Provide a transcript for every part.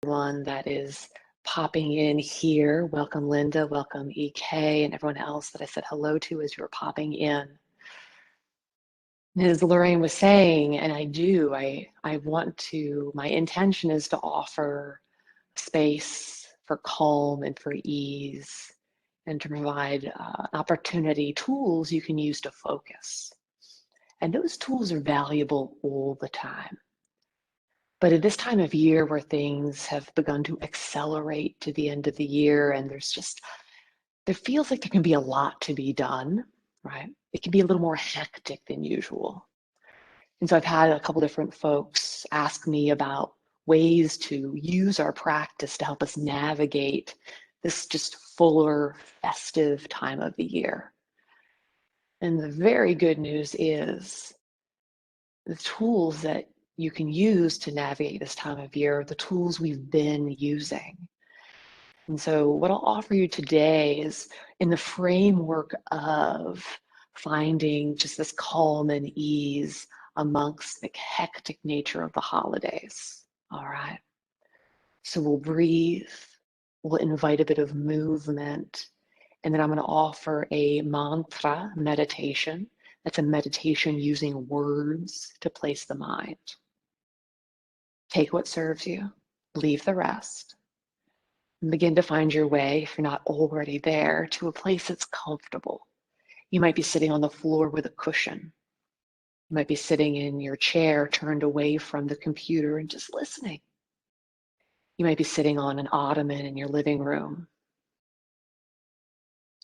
everyone that is popping in here. Welcome, Linda. Welcome, EK, and everyone else that I said hello to as you were popping in. As Lorraine was saying, and I want to, my intention is to offer space for calm and for ease and to provide an opportunity, tools you can use to focus. And those tools are valuable all the time. But at this time of year where things have begun to accelerate to the end of the year, and there feels like there can be a lot to be done, right? It can be a little more hectic than usual. And so I've had a couple different folks ask me about ways to use our practice to help us navigate this just fuller, festive time of the year. And the very good news is the tools that you can use to navigate this time of year, the tools we've been using. And so what I'll offer you today is in the framework of finding just this calm and ease amongst the hectic nature of the holidays. All right. So we'll breathe, we'll invite a bit of movement, and then I'm going to offer a mantra meditation. That's a meditation using words to place the mind. Take what serves you, leave the rest, and begin to find your way, if you're not already there, to a place that's comfortable. You might be sitting on the floor with a cushion. You might be sitting in your chair turned away from the computer and just listening. You might be sitting on an ottoman in your living room.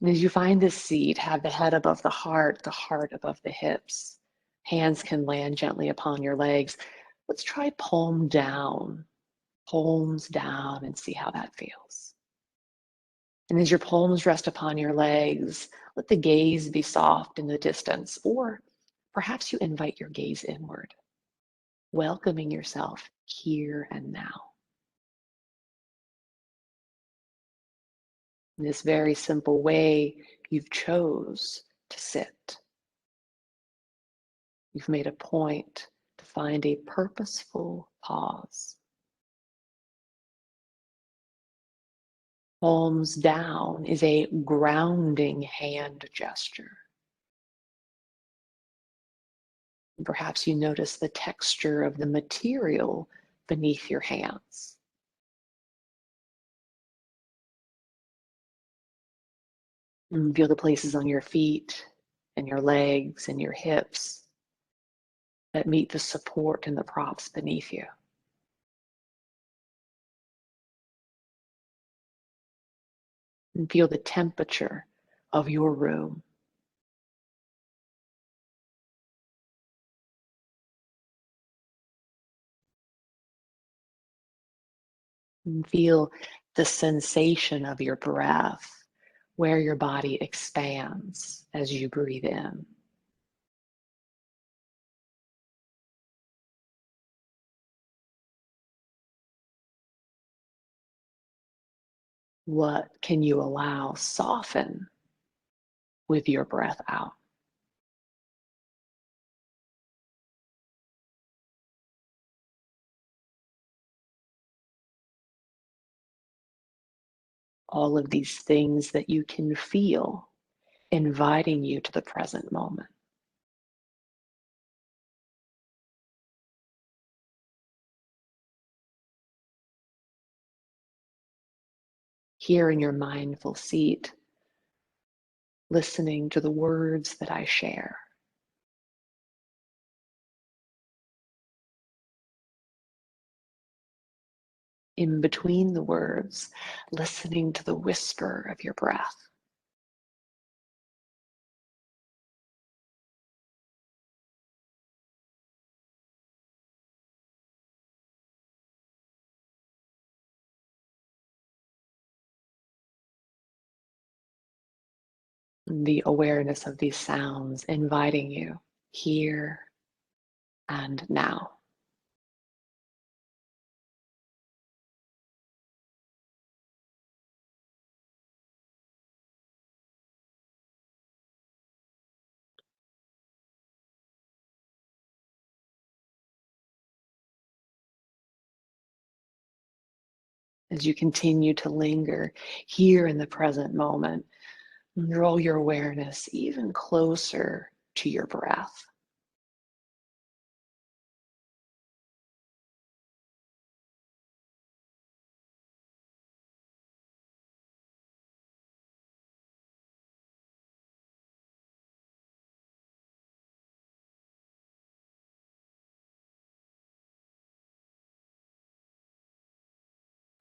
And as you find this seat, have the head above the heart above the hips. Hands can land gently upon your legs. Let's try palms down, and see how that feels. And as your palms rest upon your legs, let the gaze be soft in the distance, or perhaps you invite your gaze inward, welcoming yourself here and now. In this very simple way, you've chose to sit. You've made a point to find a purposeful pause. Palms down is a grounding hand gesture. And perhaps you notice the texture of the material beneath your hands. And feel the places on your feet and your legs and your hips that meet the support and the props beneath you. And feel the temperature of your room. And feel the sensation of your breath, where your body expands as you breathe in. What can you allow soften with your breath out? All of these things that you can feel inviting you to the present moment. Here in your mindful seat, listening to the words that I share. In between the words, listening to the whisper of your breath. The awareness of these sounds inviting you here and now. As you continue to linger here in the present moment, draw your awareness even closer to your breath.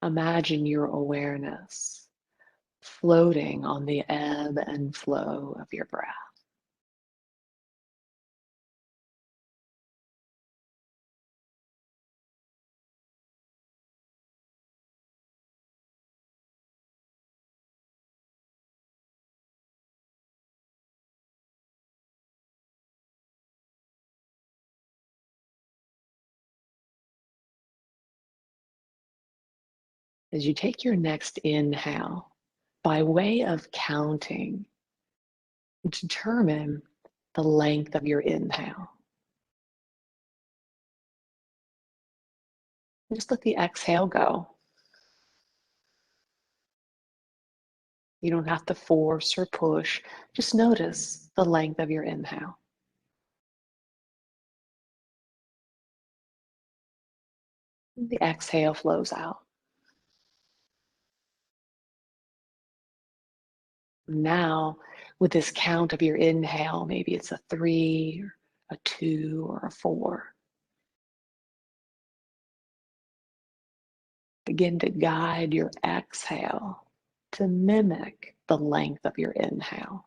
Imagine your awareness floating on the ebb and flow of your breath. As you take your next inhale, by way of counting, determine the length of your inhale. Just let the exhale go. You don't have to force or push. Just notice the length of your inhale. The exhale flows out. Now, with this count of your inhale, maybe it's a 3, a 2, or a 4. Begin to guide your exhale to mimic the length of your inhale.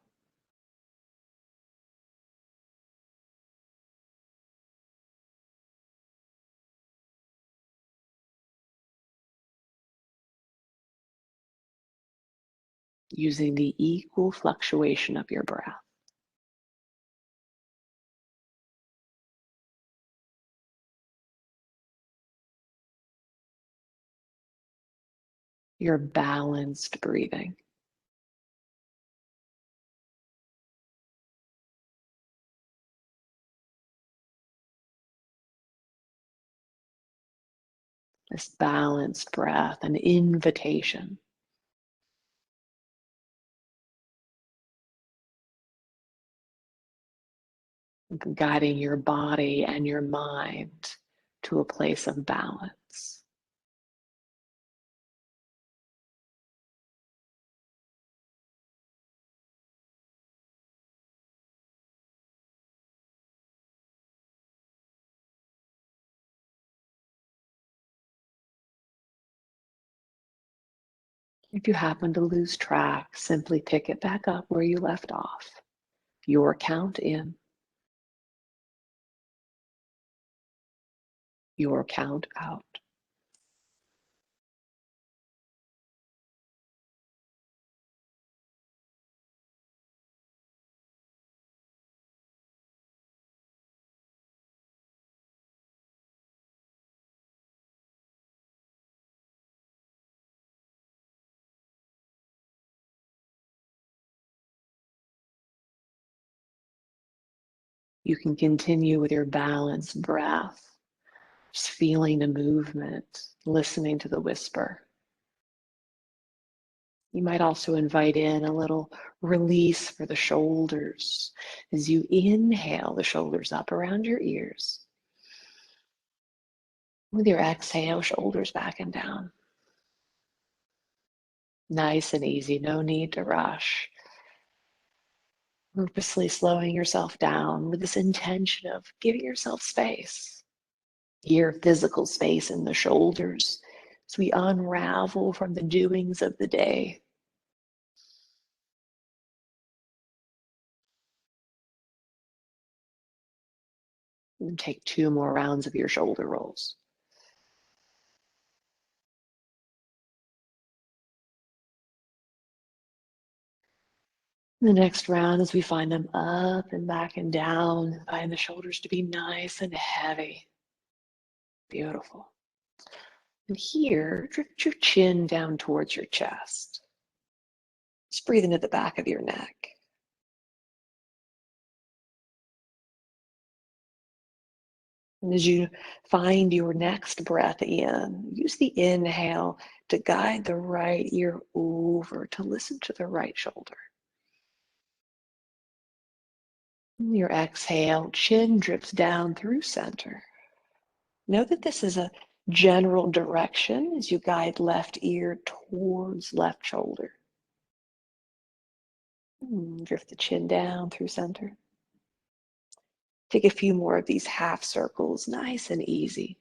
Using the equal fluctuation of your breath. Your balanced breathing. This balanced breath, an invitation. Guiding your body and your mind to a place of balance. If you happen to lose track, simply pick it back up where you left off. Your count in, your count out. You can continue with your balanced breath, just feeling the movement, listening to the whisper. You might also invite in a little release for the shoulders. As you inhale the shoulders up around your ears. With your exhale, shoulders back and down. Nice and easy, no need to rush. Purposely slowing yourself down with this intention of giving yourself space. Your physical space in the shoulders as we unravel from the doings of the day. And take 2 more rounds of your shoulder rolls. The next round, as we find them up and back and down, find the shoulders to be nice and heavy. Beautiful. And here, drift your chin down towards your chest. Just breathe into the back of your neck. And as you find your next breath in, use the inhale to guide the right ear over to listen to the right shoulder. Your exhale, chin drips down through center. Know that this is a general direction as you guide left ear towards left shoulder. Drift the chin down through center. Take a few more of these half circles, nice and easy.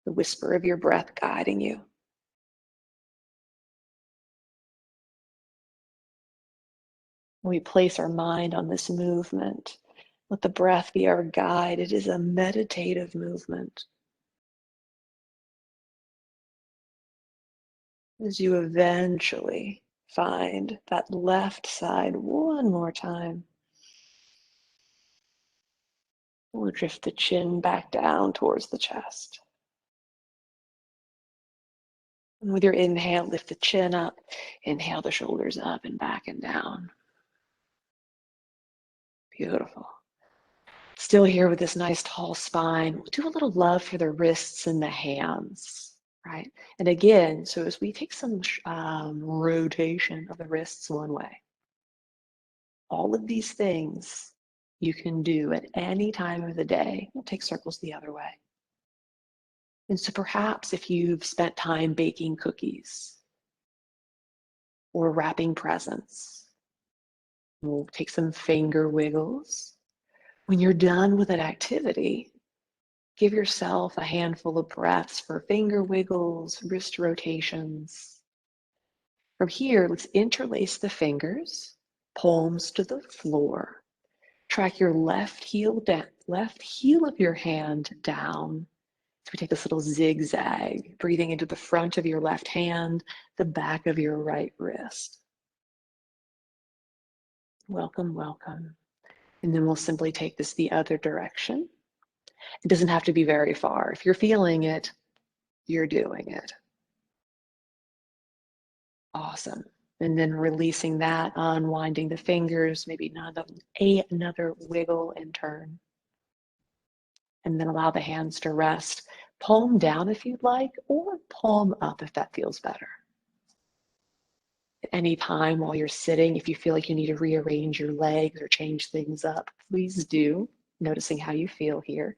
The whisper of your breath guiding you. We place our mind on this movement. Let the breath be our guide. It is a meditative movement. As you eventually find that left side one more time, we'll drift the chin back down towards the chest. And with your inhale, lift the chin up. Inhale the shoulders up and back and down. Beautiful. Still here with this nice tall spine. We'll do a little love for the wrists and the hands, right? And again, so as we take some rotation of the wrists one way, all of these things you can do at any time of the day. We'll take circles the other way. And so perhaps if you've spent time baking cookies or wrapping presents, we'll take some finger wiggles. When you're done with an activity, give yourself a handful of breaths for finger wiggles, wrist rotations. From here, let's interlace the fingers, palms to the floor. Track your left heel of your hand down. So we take this little zigzag, breathing into the front of your left hand, the back of your right wrist. Welcome, welcome. And then we'll simply take this the other direction. It doesn't have to be very far. If you're feeling it, you're doing it. Awesome. And then releasing that, unwinding the fingers, maybe another wiggle and turn. And then allow the hands to rest. Palm down if you'd like, or palm up if that feels better. At any time while you're sitting, if you feel like you need to rearrange your legs or change things up, please do, noticing how you feel here.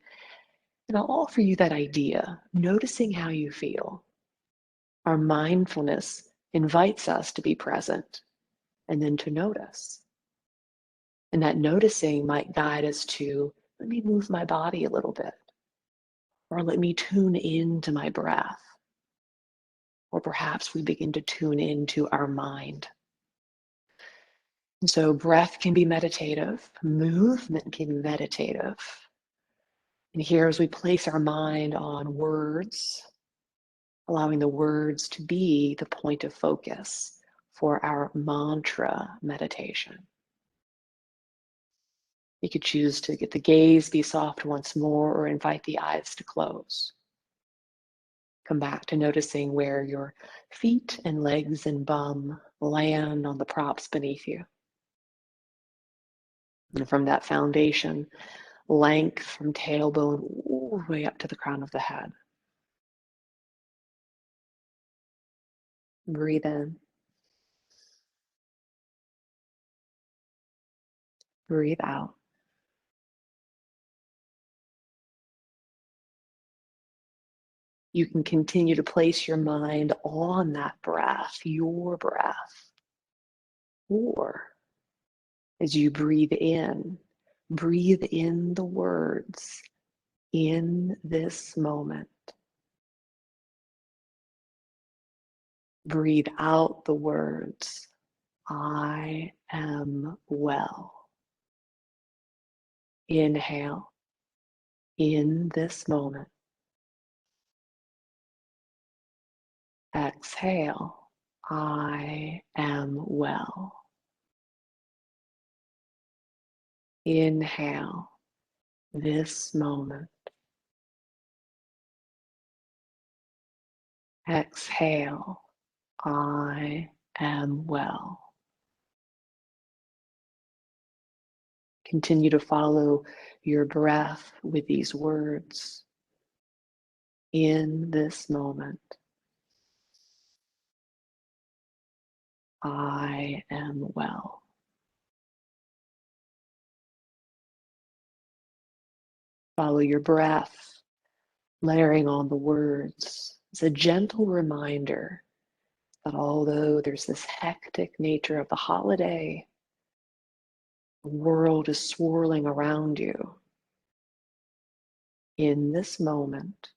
And I'll offer you that idea, noticing how you feel. Our mindfulness invites us to be present and then to notice. And that noticing might guide us to, let me move my body a little bit, or let me tune into my breath, or perhaps we begin to tune into our mind. And so breath can be meditative, movement can be meditative. And here as we place our mind on words, allowing the words to be the point of focus for our mantra meditation. You could choose to get the gaze be soft once more or invite the eyes to close. Come back to noticing where your feet and legs and bum land on the props beneath you. And from that foundation, length from tailbone all the way up to the crown of the head. Breathe in. Breathe out. You can continue to place your mind on that breath, your breath. Or as you breathe in the words, in this moment. Breathe out the words, I am well. Inhale, in this moment. Exhale, I am well. Inhale, this moment. Exhale, I am well. Continue to follow your breath with these words. In this moment, I am well. Follow your breath, layering on the words. It's a gentle reminder that although there's this hectic nature of the holiday, the world is swirling around you. In this moment,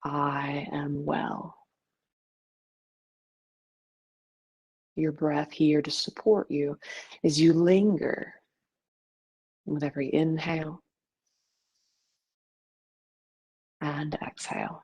I am well. Your breath here to support you as you linger with every inhale and exhale.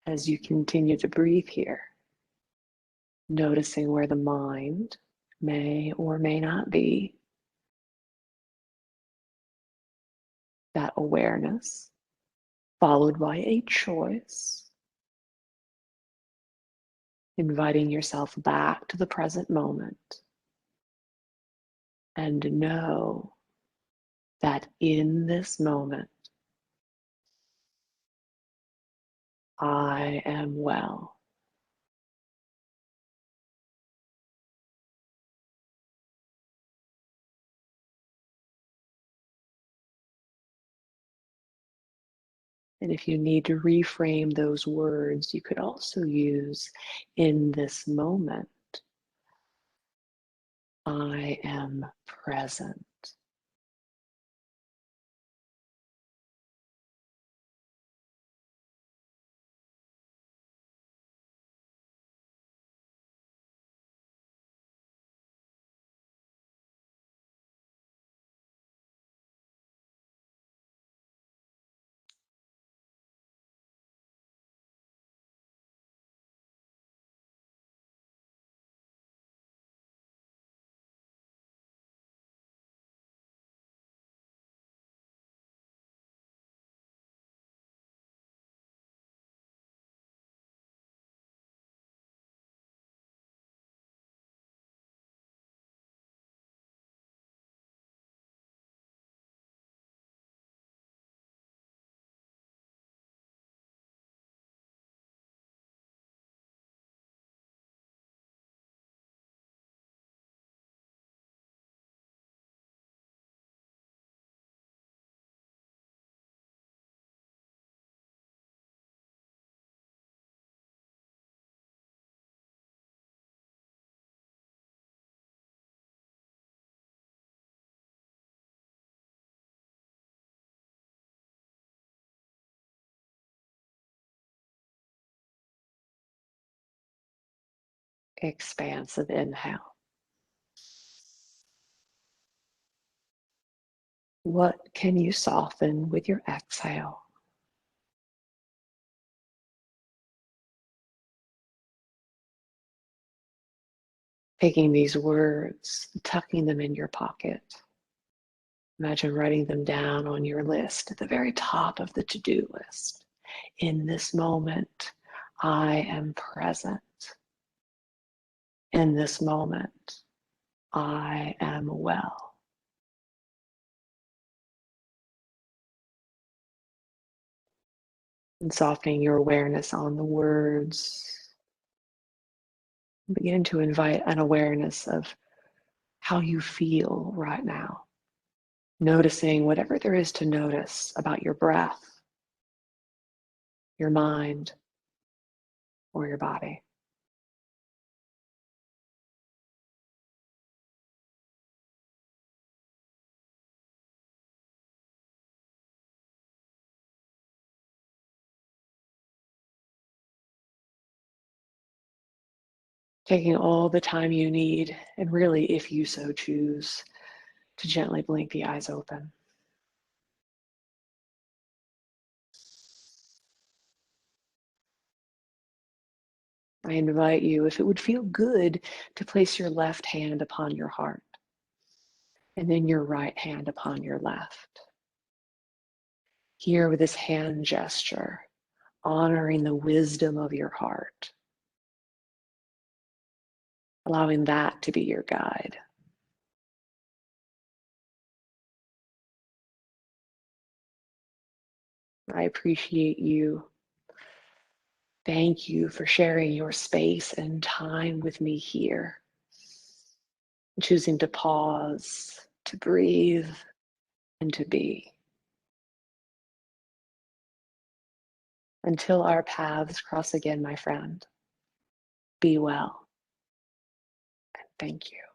As you continue to breathe here, noticing where the mind may or may not be, that awareness followed by a choice, inviting yourself back to the present moment, and know that in this moment, I am well. And if you need to reframe those words, you could also use in this moment, I am present. Expansive inhale. What can you soften with your exhale? Taking these words, tucking them in your pocket. Imagine writing them down on your list at the very top of the to-do list. In this moment, I am present. In this moment, I am well. And softening your awareness on the words, begin to invite an awareness of how you feel right now. Noticing whatever there is to notice about your breath, your mind, or your body. Taking all the time you need, and really, if you so choose, to gently blink the eyes open. I invite you, if it would feel good, to place your left hand upon your heart and then your right hand upon your left. Here with this hand gesture, honoring the wisdom of your heart, allowing that to be your guide. I appreciate you. Thank you for sharing your space and time with me here, choosing to pause, to breathe, and to be. Until our paths cross again, my friend, be well, and thank you.